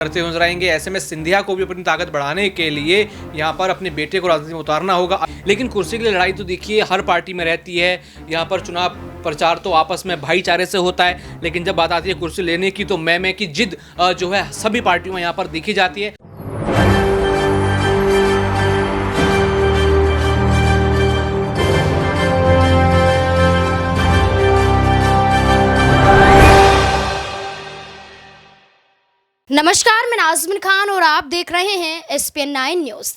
करते नजर आएंगे। ऐसे में सिंधिया को भी अपनी ताकत बढ़ाने के लिए यहाँ पर अपने बेटे को राजनीति में उतारना होगा। लेकिन कुर्सी के लिए लड़ाई तो देखिए हर पार्टी में रहती है। यहाँ पर चुनाव प्रचार तो आपस में भाईचारे से होता है, लेकिन जब बात आती है कुर्सी लेने की तो मैं की जिद जो है सभी पार्टियों में यहाँ पर देखी जाती है। नमस्कार, मैं नाज़मीन खान और आप देख रहे हैं SPN 9 न्यूज़।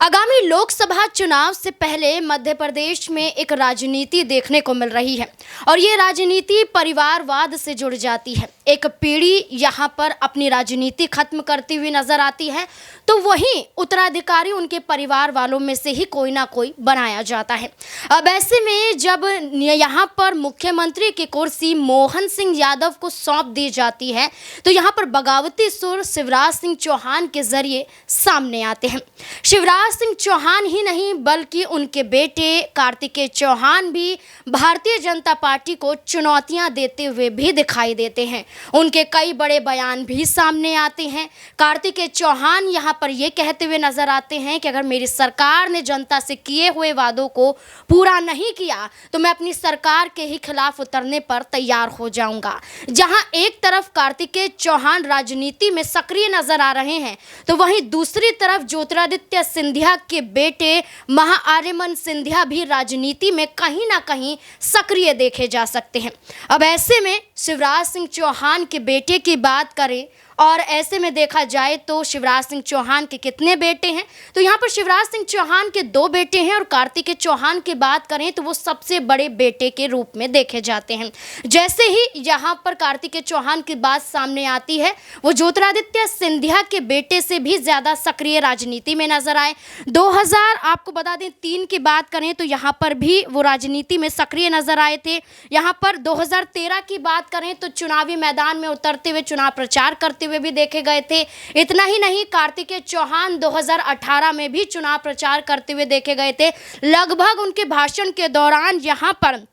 आगामी लोकसभा चुनाव से पहले मध्य प्रदेश में एक राजनीति देखने को मिल रही है और ये राजनीति परिवारवाद से जुड़ जाती है। एक पीढ़ी यहाँ पर अपनी राजनीति खत्म करती हुई नजर आती है तो वहीं उत्तराधिकारी उनके परिवार वालों में से ही कोई ना कोई बनाया जाता है। अब ऐसे में जब यहाँ पर मुख्यमंत्री की कुर्सी मोहन सिंह यादव को सौंप दी जाती है तो यहाँ पर बगावती सुर शिवराज सिंह चौहान के जरिए सामने आते हैं। शिवराज सिंह चौहान ही नहीं बल्कि उनके बेटे कार्तिकेय चौहान भी भारतीय जनता पार्टी को चुनौतियां देते हुए भी दिखाई देते हैं। उनके कई बड़े बयान भी सामने आते हैं। कार्तिकेय चौहान यहां पर ये कहते हुए नजर आते हैं कि अगर मेरी सरकार ने जनता से किए हुए वादों को पूरा नहीं किया तो मैं अपनी सरकार के ही खिलाफ उतरने पर तैयार हो जाऊंगा। जहां एक तरफ कार्तिकेय चौहान राजनीति में सक्रिय नजर आ रहे हैं तो वहीं दूसरी तरफ ज्योतिरादित्य सिंधिया के बेटे महाआर्यमन सिंधिया भी राजनीति में कहीं ना कहीं सक्रिय देखे जा सकते हैं। अब ऐसे में शिवराज सिंह चौहान के बेटे की बात करें और ऐसे में देखा जाए तो शिवराज सिंह चौहान के कितने बेटे हैं तो यहाँ पर शिवराज सिंह चौहान के 2 बेटे हैं और कार्तिकेय चौहान की बात करें तो वो सबसे बड़े बेटे के रूप में देखे जाते हैं। जैसे ही यहाँ पर कार्तिकेय चौहान की बात सामने आती है वो ज्योतिरादित्य सिंधिया के बेटे से भी ज़्यादा सक्रिय राजनीति में नजर आए। 2000 आपको बता दें 3 की बात करें तो यहाँ पर भी वो राजनीति में सक्रिय नजर आए थे। यहाँ पर 2013 की बात करें तो चुनावी मैदान में उतरते हुए चुनाव प्रचार करते हुए भी देखे गए थे। इतना ही नहीं, कार्तिकेय चौहान 2018 में भी चुनाव प्रचार करते हुए देखे गए थे। लगभग उनके भाषण के दौरान यहाँ पर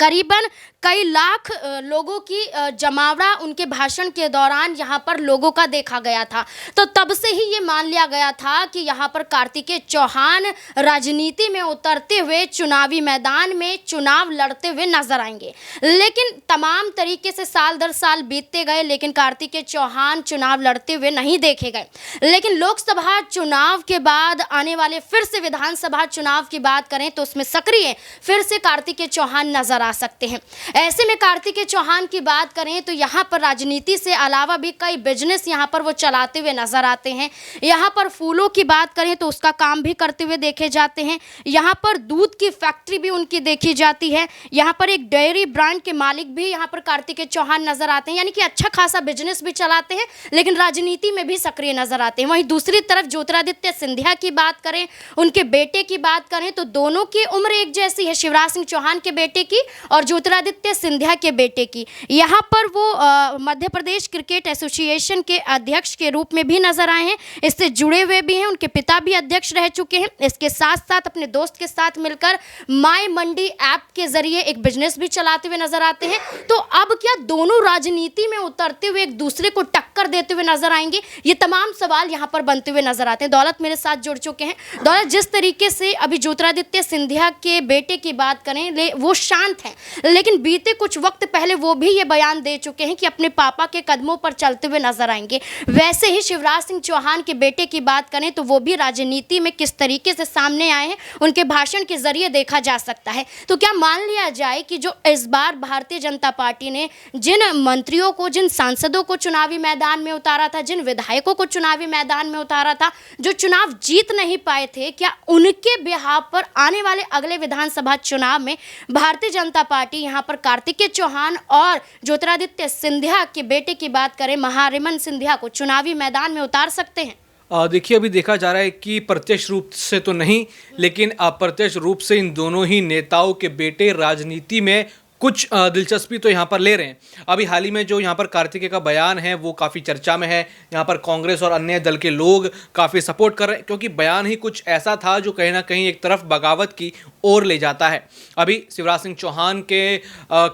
करीबन कई लाख लोगों की जमावड़ा उनके भाषण के दौरान यहाँ पर लोगों का देखा गया था। तो तब से ही ये मान लिया गया था कि यहाँ पर कार्तिकेय चौहान राजनीति में उतरते हुए चुनावी मैदान में चुनाव लड़ते हुए नजर आएंगे। लेकिन तमाम तरीके से साल दर साल बीतते गए लेकिन कार्तिकेय चौहान चुनाव लड़ते हुए नहीं देखे गए। लेकिन लोकसभा चुनाव के बाद आने वाले फिर से विधानसभा चुनाव की बात करें तो उसमें सक्रिय फिर से कार्तिकेय चौहान नजर आ सकते हैं। ऐसे में कार्तिकेय चौहान की बात करें तो यहाँ पर राजनीति से अलावा भी कई बिजनेस यहाँ पर वो चलाते हुए नजर आते हैं। यहाँ पर फूलों की बात करें तो उसका काम भी करते हुए देखे जाते हैं। यहाँ पर दूध की फैक्ट्री भी उनकी देखी जाती है। यहाँ पर एक डेयरी ब्रांड के मालिक भी यहाँ पर कार्तिकेय चौहान नजर आते हैं, यानी कि अच्छा खासा बिजनेस भी चलाते हैं लेकिन राजनीति में भी सक्रिय नजर आते हैं। वहीं दूसरी तरफ ज्योतिरादित्य सिंधिया की बात करें, उनके बेटे की बात करें तो दोनों की उम्र एक जैसी है, शिवराज सिंह चौहान के बेटे की और ज्योतिरादित्य सिंधिया के बेटे की। यहाँ पर वो मध्य प्रदेश क्रिकेट एसोसिएशन के अध्यक्ष के रूप में भी नजर आए हैं, इससे जुड़े हुए भी हैं। उनके पिता भी अध्यक्ष रह चुके हैं। इसके साथ साथ अपने दोस्त के साथ मिलकर माई मंडी ऐप के जरिए एक बिजनेस भी चलाते हुए नजर आते हैं। तो अब क्या दोनों राजनीति में उतरते हुए एक दूसरे को टक्कर देते हुए नजर आएंगे? ये तमाम सवाल यहाँ पर बनते हुए नजर आते हैं। दौलत मेरे साथ जुड़ चुके हैं। दौलत, जिस तरीके से अभी ज्योतिरादित्य सिंधिया के बेटे की बात करें वो शांत हैं, लेकिन बीते कुछ वक्त पहले वो भी ये बयान दे चुके हैं कि अपने पापा के कदमों पर चलते हुए नजर आएंगे। वैसे ही शिवराज सिंह चौहान के बेटे की बात करें तो वो भी राजनीति में किस तरीके से सामने आए हैं उनके भाषण के जरिए देखा जा सकता है। तो क्या मान लिया जाए कि जो इस बार भारतीय जनता पार्टी ने जिन मंत्रियों को, जिन सांसदों को चुनावी मैदान में उतारा था, जिन विधायकों को चुनावी मैदान में उतारा था, जो चुनाव जीत नहीं पाए थे, क्या उनके बिहाफ पर आने वाले अगले विधानसभा चुनाव में भारतीय जनता पार्टी यहाँ पर कार्तिकेय चौहान और ज्योतिरादित्य सिंधिया के बेटे की बात करें महाआर्यमन सिंधिया को चुनावी मैदान में उतार सकते हैं? देखिए, अभी देखा जा रहा है कि प्रत्यक्ष रूप से तो नहीं लेकिन अप्रत्यक्ष रूप से इन दोनों ही नेताओं के बेटे राजनीति में कुछ दिलचस्पी तो यहाँ पर ले रहे हैं। अभी हाल ही में जो यहाँ पर कार्तिकेय का बयान है वो काफ़ी चर्चा में है। यहाँ पर कांग्रेस और अन्य दल के लोग काफ़ी सपोर्ट कर रहे हैं, क्योंकि बयान ही कुछ ऐसा था जो कहीं ना कहीं एक तरफ बगावत की ओर ले जाता है। अभी शिवराज सिंह चौहान के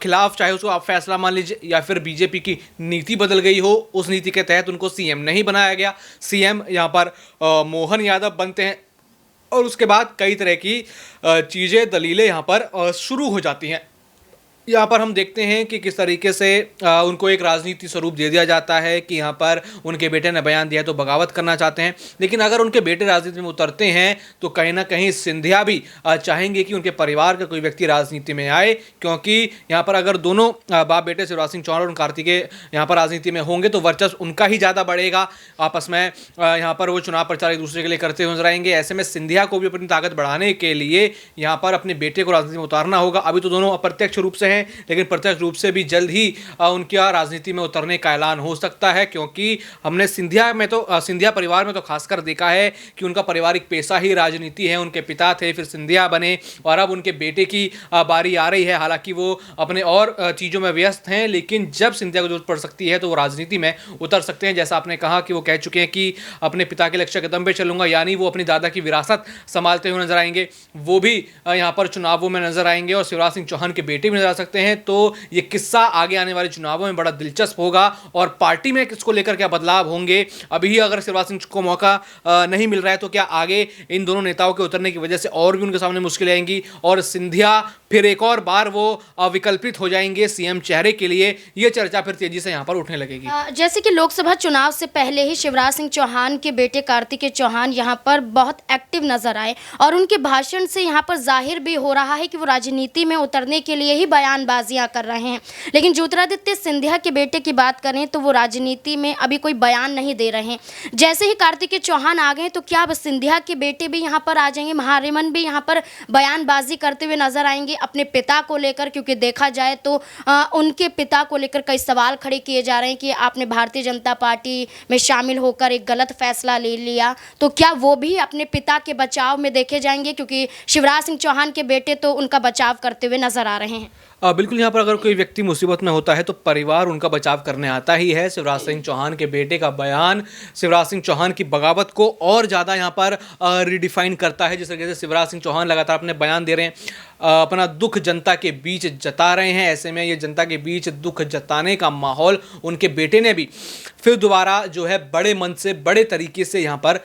खिलाफ, चाहे उसको आप फैसला मान लीजिए या फिर बीजेपी की नीति बदल गई हो, उस नीति के तहत उनको सीएम नहीं बनाया गया। सीएम यहाँ पर मोहन यादव बनते हैं और उसके बाद कई तरह की चीज़ें, दलीलें यहाँ पर शुरू हो जाती हैं। यहाँ पर हम देखते हैं कि किस तरीके से उनको एक राजनीति स्वरूप दे दिया जाता है कि यहाँ पर उनके बेटे ने बयान दिया तो बगावत करना चाहते हैं। लेकिन अगर उनके बेटे राजनीति में उतरते हैं तो कहीं ना कहीं सिंधिया भी चाहेंगे कि उनके परिवार का कोई व्यक्ति राजनीति में आए, क्योंकि यहाँ पर अगर दोनों बाप बेटे शिवराज सिंह चौहान और कार्तिकेय यहाँ पर राजनीति में होंगे तो वर्चस्व उनका ही ज़्यादा बढ़ेगा। आपस में यहाँ पर वो चुनाव प्रचार एक दूसरे के लिए करते हुए नजर आएंगे। ऐसे में सिंधिया को भी अपनी ताकत बढ़ाने के लिए यहाँ पर अपने बेटे को राजनीति में उतारना होगा। अभी तो दोनों अप्रत्यक्ष रूप से, लेकिन प्रत्यक्ष रूप से भी जल्द ही उनका राजनीति में उतरने का ऐलान हो सकता है, क्योंकि हमने सिंधिया परिवार में तो खासकर देखा है कि उनका पारिवारिक पेशा ही राजनीति है। उनके पिता थे, फिर सिंधिया बने और अब उनके बेटे की बारी आ रही है। हालांकि वो अपने और चीज़ों में व्यस्त हैं, लेकिन जब सिंधिया को जरूरत पड़ सकती है तो वो राजनीति में उतर सकते हैं। जैसा आपने कहा कि वो कह चुके हैं कि अपने पिता के लक्ष्य कदम पे चलूंगा, यानी वो अपनी दादा की विरासत संभालते हुए नजर आएंगे। वो भी यहाँ पर चुनावों में नजर आएंगे और शिवराज सिंह चौहान के बेटे भी नजर आ सकते हैं। तो ये किस्सा आगे आने वाले चुनावों में बड़ा दिलचस्प होगा और पार्टी में किसको लेकर क्या बदलाव होंगे। अभी अगर शिवराज सिंह को मौका नहीं मिल रहा है तो क्या आगे इन दोनों नेताओं के उतरने की वजह से और भी उनके सामने मुश्किलें आएंगी और सिंधिया फिर एक और बार वो विकल्पित हो जाएंगे सीएम चेहरे के लिए। ये चर्चा फिर तेजी से यहाँ पर उठने लगेगी। जैसे कि लोकसभा चुनाव से पहले ही शिवराज सिंह चौहान के बेटे कार्तिकेय चौहान यहाँ पर बहुत एक्टिव नजर आए और उनके भाषण से यहाँ पर जाहिर भी हो रहा है कि वो राजनीति में उतरने के लिए ही बयानबाजियां कर रहे हैं। लेकिन ज्योतिरादित्य सिंधिया के बेटे की बात करें तो वो राजनीति में अभी कोई बयान नहीं दे रहे हैं। जैसे ही कार्तिकेय चौहान आ गए तो क्या अब सिंधिया के बेटे भी यहाँ पर आ जाएंगे, महारिमन भी यहाँ पर बयानबाजी करते हुए नजर आएंगे अपने पिता को लेकर? क्योंकि देखा जाए तो उनके पिता को लेकर कई सवाल खड़े किए जा रहे हैं कि आपने भारतीय जनता पार्टी में शामिल होकर एक गलत फैसला ले लिया। तो क्या वो भी अपने पिता के बचाव में देखे जाएंगे? क्योंकि शिवराज सिंह चौहान के बेटे तो उनका बचाव करते हुए नजर आ रहे हैं। बिल्कुल, यहाँ पर अगर कोई व्यक्ति मुसीबत में होता है तो परिवार उनका बचाव करने आता ही है। शिवराज सिंह चौहान के बेटे का बयान शिवराज सिंह चौहान की बगावत को और ज़्यादा यहाँ पर रिडिफाइन करता है। जिस तरीके से शिवराज सिंह चौहान लगातार अपने बयान दे रहे हैं, अपना दुख जनता के बीच जता रहे हैं। ऐसे में ये जनता के बीच दुख जताने का माहौल उनके बेटे ने भी फिर दोबारा जो है बड़े मन से, बड़े तरीके से यहाँ पर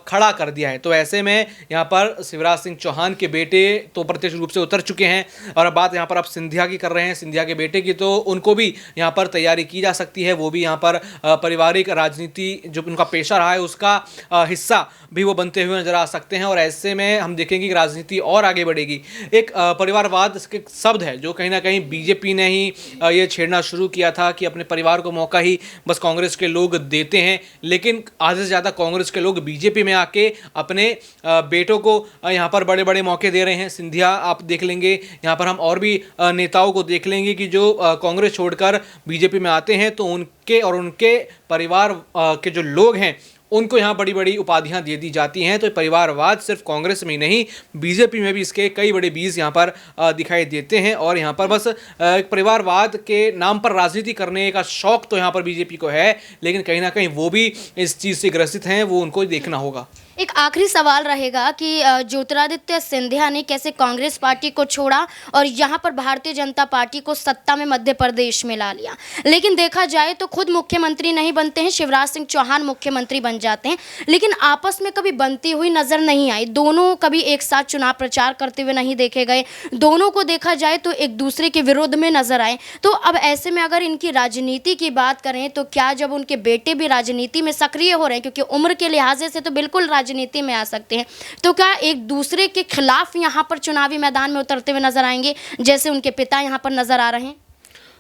खड़ा कर दिया है। तो ऐसे में यहाँ पर शिवराज सिंह चौहान के बेटे तो प्रत्यक्ष रूप से उतर चुके हैं और अब बात यहाँ पर आप सिंधिया की कर रहे हैं, सिंधिया के बेटे की, तो उनको भी यहाँ पर तैयारी की जा सकती है। वो भी यहाँ पर पारिवारिक राजनीति जो उनका पेशा रहा है उसका हिस्सा भी वो बनते हुए नजर आ सकते हैं। और ऐसे में हम देखेंगे कि राजनीति और आगे बढ़ेगी। एक परिवारवाद के शब्द है जो कहीं ना कहीं बीजेपी ने ही ये छेड़ना शुरू किया था कि अपने परिवार को मौका ही बस कांग्रेस के लोग देते हैं, लेकिन आधे से ज़्यादा कांग्रेस के लोग बीजेपी में आके अपने बेटों को यहाँ पर बड़े बड़े मौके दे रहे हैं। सिंधिया आप देख लेंगे, यहाँ पर हम और भी नेताओं को देख लेंगे कि जो कांग्रेस छोड़कर बीजेपी में आते हैं तो उनके और उनके परिवार के जो लोग हैं उनको यहाँ बड़ी बड़ी उपाधियाँ दे दी जाती हैं। तो परिवारवाद सिर्फ कांग्रेस में ही नहीं, बीजेपी में भी इसके कई बड़े बीज यहाँ पर दिखाई देते हैं। और यहाँ पर बस परिवारवाद के नाम पर राजनीति करने का शौक तो यहाँ पर बीजेपी को है, लेकिन कहीं ना कहीं वो भी इस चीज़ से ग्रसित हैं, वो उनको देखना होगा। एक आखिरी सवाल रहेगा कि ज्योतिरादित्य सिंधिया ने कैसे कांग्रेस पार्टी को छोड़ा और यहाँ पर भारतीय जनता पार्टी को सत्ता में मध्य प्रदेश में ला लिया। लेकिन देखा जाए तो खुद मुख्यमंत्री नहीं बनते हैं, शिवराज सिंह चौहान मुख्यमंत्री बन जाते हैं, लेकिन आपस में कभी बनती हुई नजर नहीं आई। दोनों कभी एक साथ चुनाव प्रचार करते हुए नहीं देखे गए। दोनों को देखा जाए तो एक दूसरे के विरोध में नजर आए। तो अब ऐसे में अगर इनकी राजनीति की बात करें तो क्या जब उनके बेटे भी राजनीति में सक्रिय हो रहे हैं, क्योंकि उम्र के लिहाजे से तो बिल्कुल राजनीति में आ सकते हैं, तो क्या एक दूसरे के खिलाफ यहाँ पर चुनावी मैदान में उतरते हुए नजर आएंगे जैसे उनके पिता यहाँ पर नजर आ रहे हैं?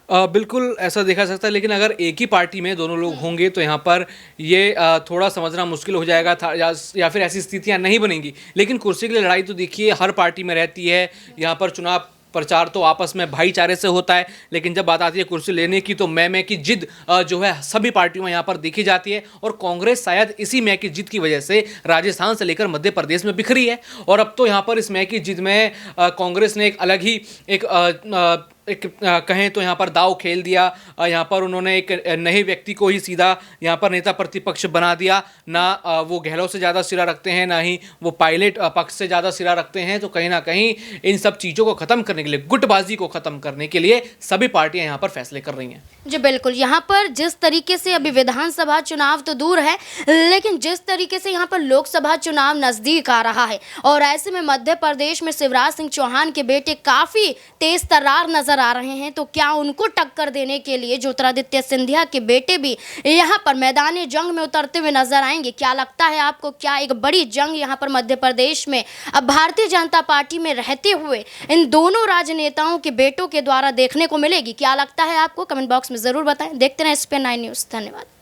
बिल्कुल ऐसा देखा जा सकता है, लेकिन अगर एक ही पार्टी में दोनों लोग होंगे तो यहाँ पर ये थोड़ा समझना मुश्किल हो जाएगा था या फिर ऐसी स्थितियाँ नहीं बनेंगी। लेकिन कुर्सी के लिए लड़ाई तो देखिए हर पार्टी में रहती है। यहाँ पर चुनाव प्रचार तो आपस में भाईचारे से होता है, लेकिन जब बात आती है कुर्सी लेने की तो मैं की जिद जो है सभी पार्टियों में यहाँ पर देखी जाती है। और कांग्रेस शायद इसी मैं की जिद की वजह से राजस्थान से लेकर मध्य प्रदेश में बिखरी है। और अब तो यहाँ पर इस मैं की जिद में कांग्रेस ने एक अलग ही एक एक कहें तो यहाँ पर दाव खेल दिया। यहाँ पर उन्होंने एक नए व्यक्ति को ही सीधा यहाँ पर नेता प्रतिपक्ष बना दिया। ना वो गहलोत से ज़्यादा सिरा रखते हैं, ना ही वो पायलट पक्ष से ज़्यादा सिरा रखते हैं। तो कहीं ना कहीं इन सब चीज़ों को ख़त्म करने के लिए, गुटबाजी को ख़त्म करने के लिए सभी पार्टियां यहाँ पर फैसले कर रही हैं। जी बिल्कुल, यहाँ पर जिस तरीके से अभी विधानसभा चुनाव तो दूर है, लेकिन जिस तरीके से यहाँ पर लोकसभा चुनाव नज़दीक आ रहा है और ऐसे में मध्य प्रदेश में शिवराज सिंह चौहान के बेटे काफ़ी तेज तर्रार नजर आ रहे हैं, तो क्या उनको टक्कर देने के लिए ज्योतिरादित्य सिंधिया के बेटे भी यहाँ पर मैदानी जंग में उतरते हुए नजर आएंगे? क्या लगता है आपको, क्या एक बड़ी जंग यहाँ पर मध्य प्रदेश में अब भारतीय जनता पार्टी में रहते हुए इन दोनों राजनेताओं के बेटों के द्वारा देखने को मिलेगी? क्या लगता है आपको? कमेंट बॉक्स में ज़रूर बताएं। देखते रहें SPN9 न्यूज़। धन्यवाद।